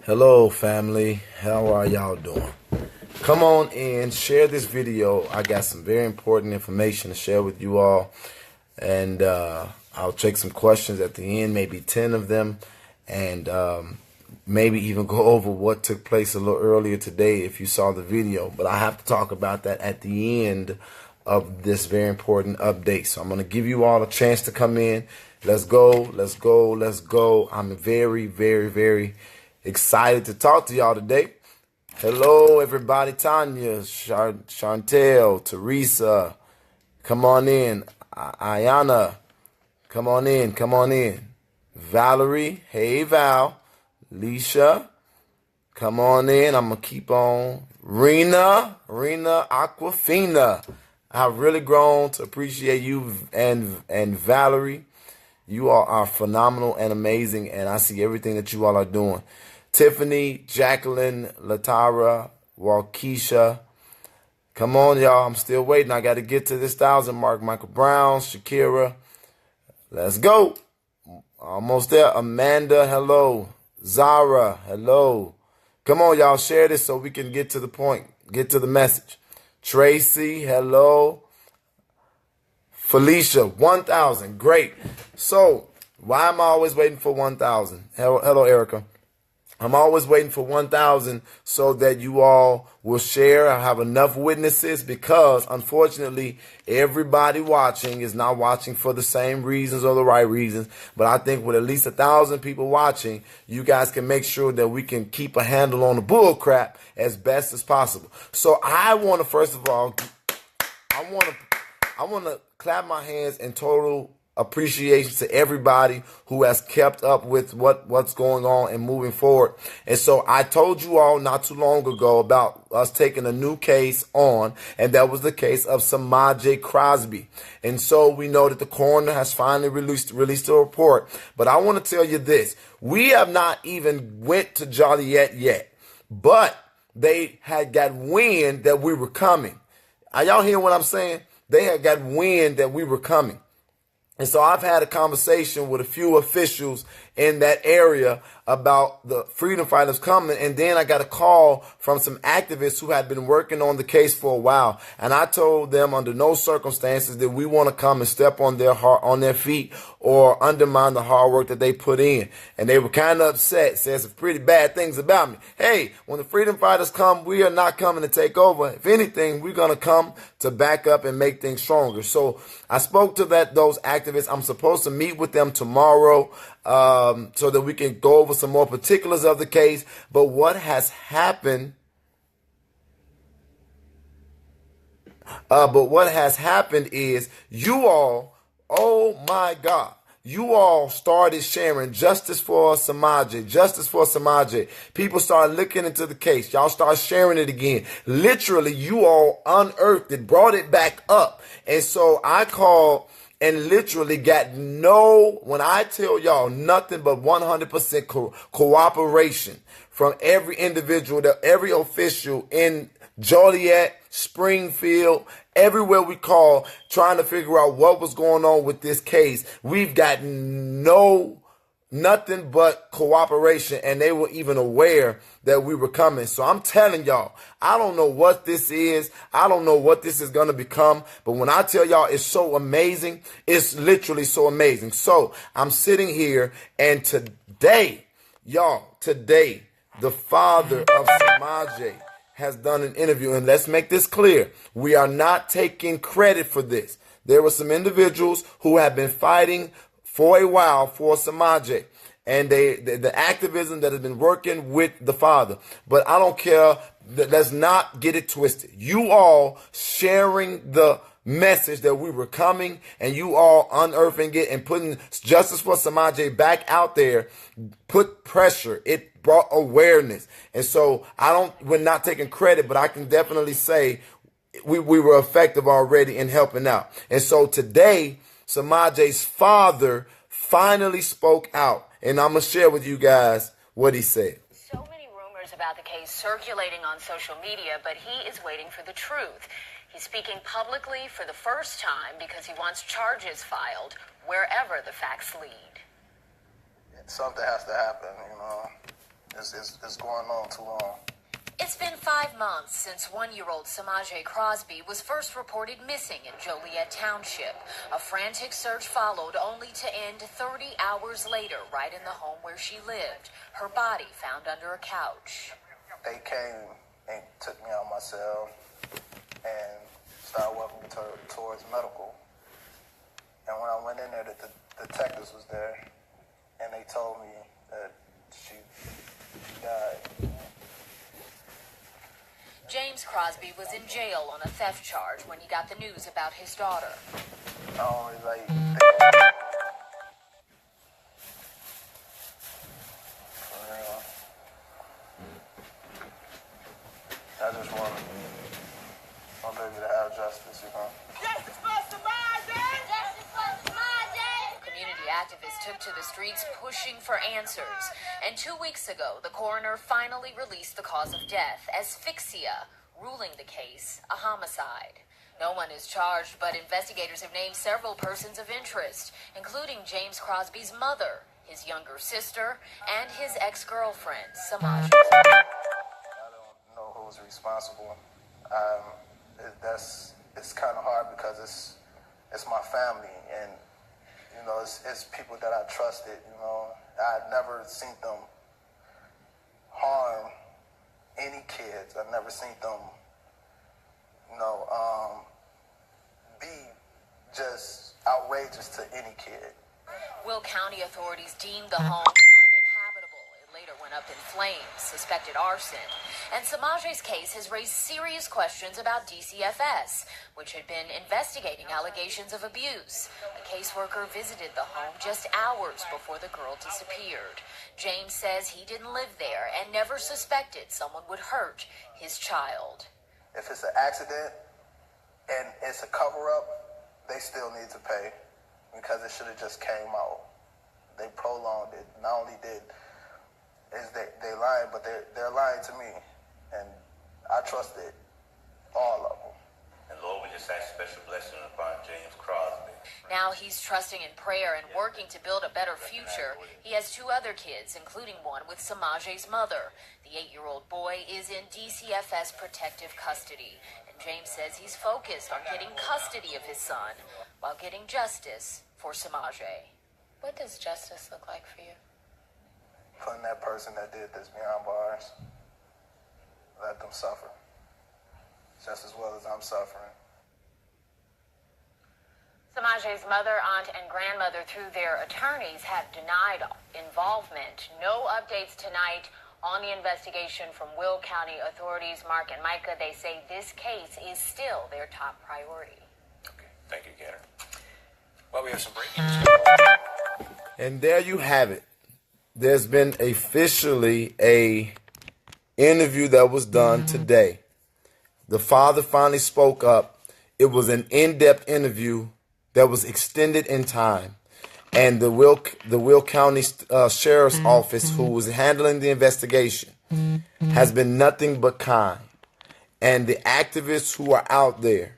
Hello family, how are y'all doing? Come on in, share this video. I got some very important information to share with you all, and I'll take some questions at the end, maybe 10 of them, and maybe even go over what took place a little earlier today if you saw the video. But I have to talk about that at the end of this very important update. So I'm going to give you all a chance to come in. Let's go, let's go, let's go. I'm very, very, very excited to talk to y'all today. Hello, everybody. Tanya, Chantel, Teresa, come on in. Ayana, come on in, come on in. Valerie, hey Val. Leisha, come on in. I'm going to keep on. Rena Aquafina. I've really grown to appreciate you and Valerie. You all are phenomenal and amazing, and I see everything that you all are doing. Tiffany, Jacqueline, Latara, Walkeisha. Come on, y'all. I'm still waiting. I got to get to this 1,000 mark. Michael Brown, Shakira. Let's go. Almost there. Amanda, hello. Zara, hello. Come on, y'all. Share this so we can get to the point. Get to the message. Tracy, hello. Felicia, 1,000. Great. So, why am I always waiting for 1,000? Hello, Erica. I'm always waiting for 1,000 so that you all will share. I have enough witnesses because, unfortunately, everybody watching is not watching for the same reasons or the right reasons. But I think with at least 1,000 people watching, you guys can make sure that we can keep a handle on the bull crap as best as possible. So I want to, first of all, I want to clap my hands in total appreciation to everybody who has kept up with what's going on and moving forward. And so I told you all not too long ago about us taking a new case on, and that was the case of Semaj Crosby. And so we know that the coroner has finally released a report. But I want to tell you this. We have not even went to Joliet yet, but they had got wind that we were coming. Are y'all hearing what I'm saying? They had got wind that we were coming. And so I've had a conversation with a few officials in that area about the freedom fighters coming. And then I got a call from some activists who had been working on the case for a while. And I told them under no circumstances that we want to come and step on their feet or undermine the hard work that they put in. And they were kind of upset, said some pretty bad things about me. Hey, when the freedom fighters come, we are not coming to take over. If anything, we're going to come to back up and make things stronger. So I spoke to those activists. I'm supposed to meet with them tomorrow so that we can go over some more particulars of the case. But what has happened is you all, oh my God, you all started sharing justice for Semaj, justice for Semaj. People started looking into the case. Y'all start sharing it again. Literally, you all unearthed it, brought it back up. And so I called and literally got when I tell y'all, nothing but 100% cooperation from every individual, every official in Joliet, Springfield, everywhere we call, trying to figure out what was going on with this case. We've got nothing but cooperation, and they were even aware that we were coming. So I'm telling y'all, I don't know what this is. I don't know what this is going to become. But when I tell y'all it's so amazing, it's literally so amazing. So I'm sitting here, and today, the father of Semaj has done an interview. And let's make this clear. We are not taking credit for this. There were some individuals who have been fighting for a while for Semaj, and the activism that has been working with the father. But I don't care. Let's not get it twisted. You all sharing the message that we were coming, and you all unearthing it and putting justice for Semaj back out there, put pressure. It brought awareness. And so we're not taking credit, but I can definitely say we were effective already in helping out. And so today, Semaj's father finally spoke out, and I'm going to share with you guys what he said. So many rumors about the case circulating on social media, but he is waiting for the truth. He's speaking publicly for the first time because he wants charges filed wherever the facts lead. Something has to happen, is going on too long. It's been 5 months since 1-year-old Semaj Crosby was first reported missing in Joliet Township. A frantic search followed, only to end 30 hours later, right in the home where she lived. Her body found under a couch. They came and took me out of my cell and started walking me towards medical. And when I went in there, the detectives was there, and they told me that she died. James Crosby was in jail on a theft charge when he got the news about his daughter. I don't really like for real. I just want my baby to have justice, you know. Justice for Semaj! Justice for Semaj! Community activists took to the streets pushing for answers. And 2 weeks ago, the coroner finally released the cause of death, asphyxia, ruling the case a homicide. No one is charged, but investigators have named several persons of interest, including James Crosby's mother, his younger sister, and his ex-girlfriend, Semaj. I don't know who's responsible. It's kind of hard because it's my family, and you know it's people that I trusted. You know, I've never seen them harm any kids. I've never seen them, you know, be just outrageous to any kid. Will County authorities deemed the home uninhabitable. It later went up in flames, suspected arson. And Semaj's case has raised serious questions about DCFS, which had been investigating allegations of abuse. A caseworker visited the home just hours before the girl disappeared. James says he didn't live there and never suspected someone would hurt his child. If it's an accident and it's a cover-up, they still need to pay because it should have just came out. They prolonged it. Not only is they lying, but they're lying to me, and I trusted all of them. And Lord, we just ask special blessing upon James Crosby. Now he's trusting in prayer and working to build a better future. He has 2 other kids, including one with Semaj's mother. The 8-year-old boy is in DCFS protective custody, and James says he's focused on getting custody of his son while getting justice for Semaj. What does justice look like for you? Putting that person that did this behind bars, let them suffer, just as well as I'm suffering. Semaj's mother, aunt, and grandmother, through their attorneys, have denied involvement. No updates tonight on the investigation from Will County authorities. Mark and Micah, they say this case is still their top priority. Okay, thank you, Gator. Well, we have some breaking news. And there you have it. There's been officially a interview that was done today. The father finally spoke up. It was an in-depth interview that was extended in time. And the Will County Sheriff's Office, who was handling the investigation, has been nothing but kind. And the activists who are out there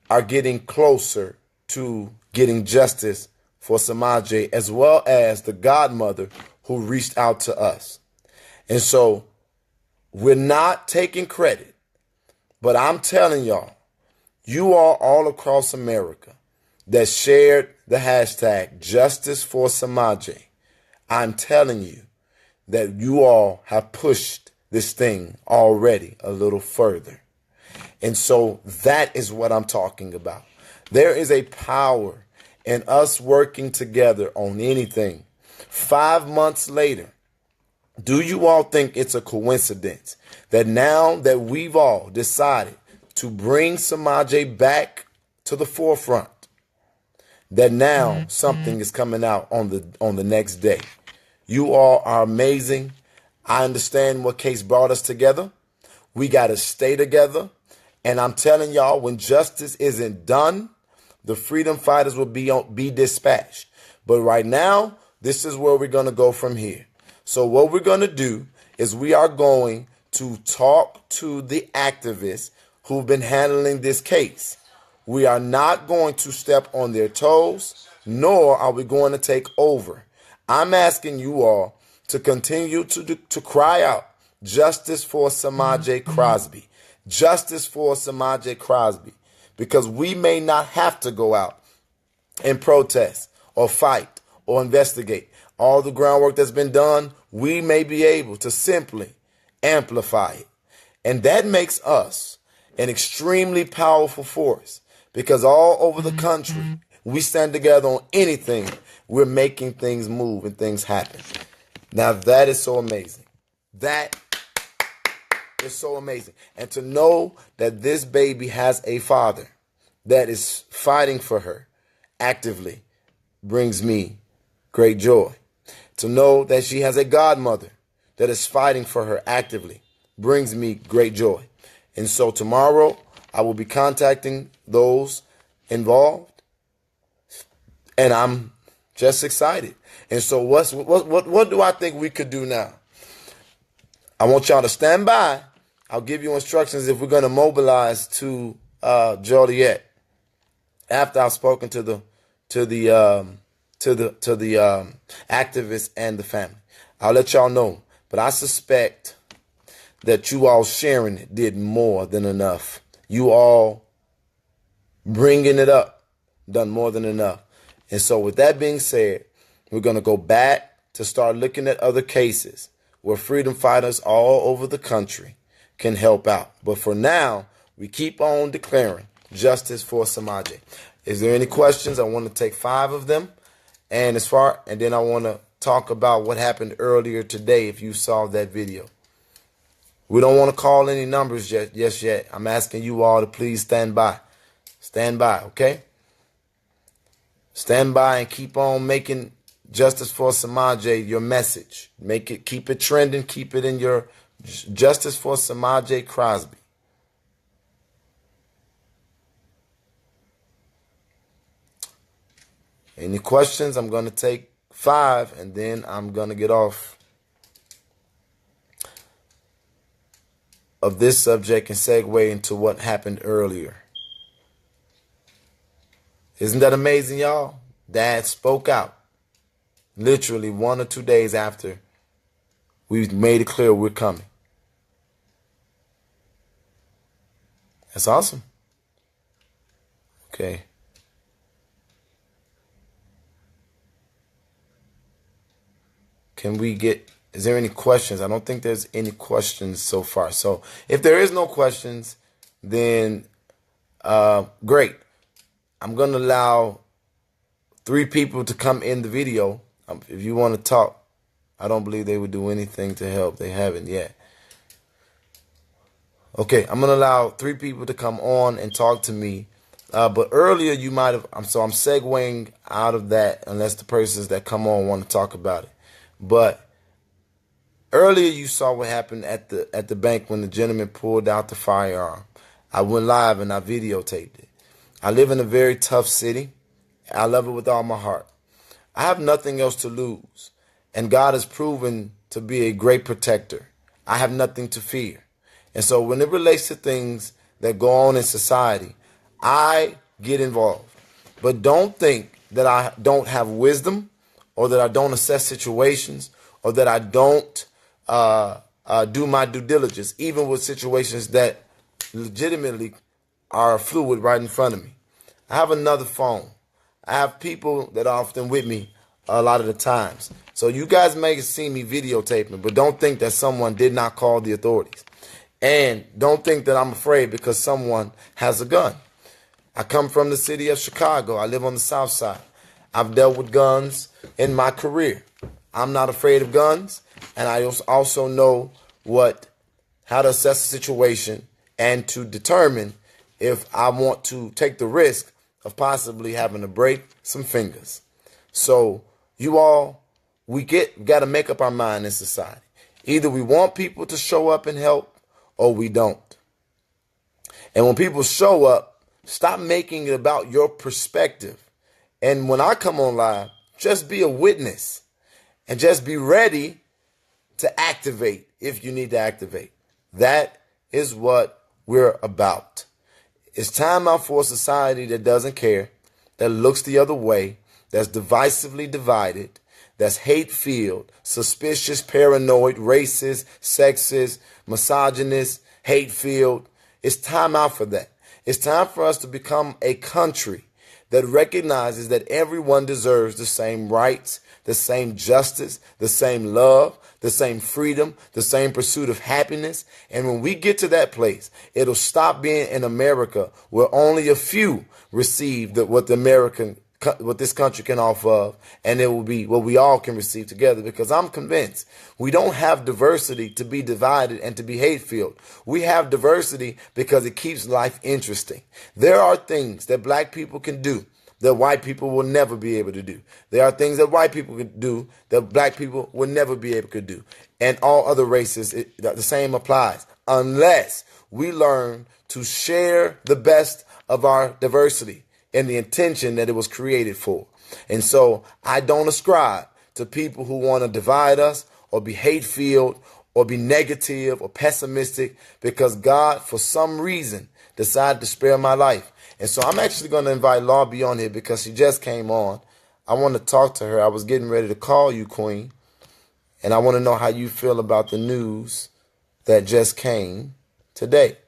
are getting closer to getting justice for Semaj, as well as the godmother who reached out to us. And so we're not taking credit, but I'm telling y'all, you all across America that shared the hashtag Justice for Semaj, I'm telling you that you all have pushed this thing already a little further. And so that is what I'm talking about. There is a power in us working together on anything. 5 months later, do you all think it's a coincidence that now that we've all decided to bring Semaj back to the forefront, that now something is coming out on the next day? You all are amazing. I understand what case brought us together. We got to stay together. And I'm telling y'all, when justice isn't done, the freedom fighters will be dispatched. But right now, this is where we're going to go from here. So what we're going to do is we are going to talk to the activists who've been handling this case. We are not going to step on their toes, nor are we going to take over. I'm asking you all to continue to cry out justice for Semaj Crosby. Justice for Semaj Crosby. Because we may not have to go out and protest or fight or investigate. All the groundwork that's been done, we may be able to simply amplify it. And that makes us an extremely powerful force, because all over the country, we stand together on anything. We're making things move and things happen. Now that is so amazing. That is so amazing. And to know that this baby has a father that is fighting for her actively brings me great joy. To know that she has a godmother that is fighting for her actively brings me great joy. And so tomorrow I will be contacting those involved, and I'm just excited. And so what do I think we could do now? I want y'all to stand by. I'll give you instructions if we're going to mobilize to Joliet after I've spoken to the activists and the family. I'll let y'all know. But I suspect that you all sharing it did more than enough. You all bringing it up done more than enough. And so with that being said, we're going to go back to start looking at other cases where freedom fighters all over the country can help out. But for now, we keep on declaring justice for Semaj. Is there any questions? I want to take 5 of them. And then I want to talk about what happened earlier today if you saw that video. We don't want to call any numbers yet. I'm asking you all to please stand by. Stand by, okay? Stand by and keep on making justice for Semaj your message. Keep it trending. Keep it in your justice for Semaj Crosby. Any questions? I'm going to take 5 and then I'm going to get off of this subject and segue into what happened earlier. Isn't that amazing, y'all? Dad spoke out literally 1 or 2 days after we made it clear we're coming. That's awesome. Okay. Is there any questions? I don't think there's any questions so far. So if there is no questions, then great. I'm going to allow 3 people to come in the video. If you want to talk, I don't believe they would do anything to help. They haven't yet. Okay, I'm going to allow 3 people to come on and talk to me. But earlier you might have, I'm segueing out of that unless the persons that come on want to talk about it. But earlier you saw what happened at the bank when the gentleman pulled out the firearm. I went live and I videotaped it. I live in a very tough city. I love it with all my heart. I have nothing else to lose. And God has proven to be a great protector. I have nothing to fear. And so when it relates to things that go on in society, I get involved. But don't think that I don't have wisdom, or that I don't assess situations, or that I don't do my due diligence, even with situations that legitimately are fluid right in front of me. I have another phone. I have people that are often with me a lot of the times. So you guys may see me videotaping, but don't think that someone did not call the authorities. And don't think that I'm afraid because someone has a gun. I come from the city of Chicago. I live on the south side. I've dealt with guns in my career. I'm not afraid of guns, and I also know how to assess the situation and to determine if I want to take the risk of possibly having to break some fingers. So you all, we got to make up our mind in society. Either we want people to show up and help, or we don't. And when people show up, stop making it about your perspective. And when I come on live, just be a witness and just be ready to activate if you need to activate. That is what we're about. It's time out for a society that doesn't care, that looks the other way, that's divisively divided, that's hate-filled, suspicious, paranoid, racist, sexist, misogynist, hate-filled. It's time out for that. It's time for us to become a country that recognizes that everyone deserves the same rights, the same justice, the same love, the same freedom, the same pursuit of happiness. And when we get to that place, it'll stop being in America where only a few receive what this country can offer, and it will be what we all can receive together. Because I'm convinced we don't have diversity to be divided and to be hate-filled. We have diversity because it keeps life interesting. There are things that black people can do that white people will never be able to do. There are things that white people can do that black people will never be able to do. And all other races, the same applies. Unless we learn to share the best of our diversity and the intention that it was created for. And so I don't ascribe to people who want to divide us or be hate-filled or be negative or pessimistic, because God, for some reason, decided to spare my life. And so I'm actually going to invite Lobby on here because she just came on. I want to talk to her. I was getting ready to call you, Queen. And I want to know how you feel about the news that just came today.